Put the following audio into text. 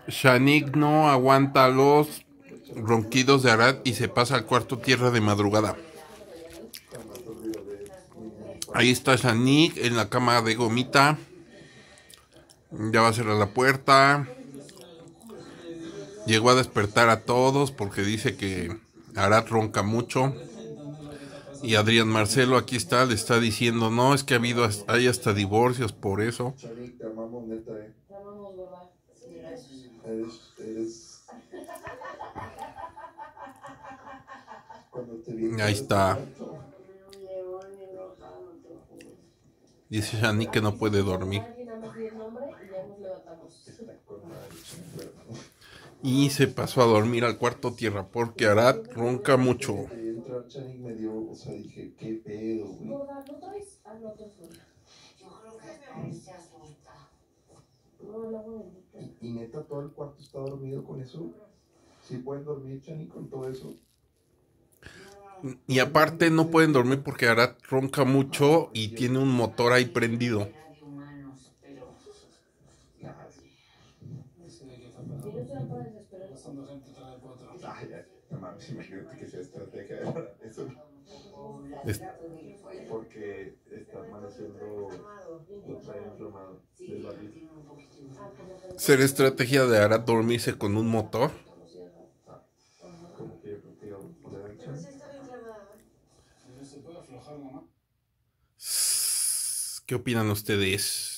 Shanik no aguanta los ronquidos de Arad y se pasa al cuarto tierra de madrugada. Ahí está Shanik en la cama de gomita. Ya va a cerrar la puerta. Llegó a despertar a todos porque dice que Arad ronca mucho. Y Adrián Marcelo aquí está, le está diciendo, no, es que hay hasta divorcios por eso. Chanik, te amamos, neta, Te amamos, gorda. Sí, gracias. Eres. Cuando te vi, Ahí pareces está. gato. Un león enojado, te lo juro. Dice Shanik que no puede dormir. Y se pasó a dormir al cuarto tierra porque Arad ronca mucho. Que te vi entrar, Chanik me dio, o sea, dije, ¿qué pedo, güey? Gorda, ¿no traes? Ah, no, traes una. Yo creo que hasta él se asusta. No, el agua bendita. ¿Y neta todo el cuarto está dormido con eso? ¿Sí pueden dormir, Chanik, con todo eso? Y aparte no pueden dormir porque Arad ronca mucho y tiene un motor ahí prendido. Imagínate que sea estrategia. Eso Es- porque está amaneciendo, lo trae inflamado del barril. Ser estrategia de Arad dormirse con un motor. Como que yo creo que le dan chance. ¿Qué opinan ustedes?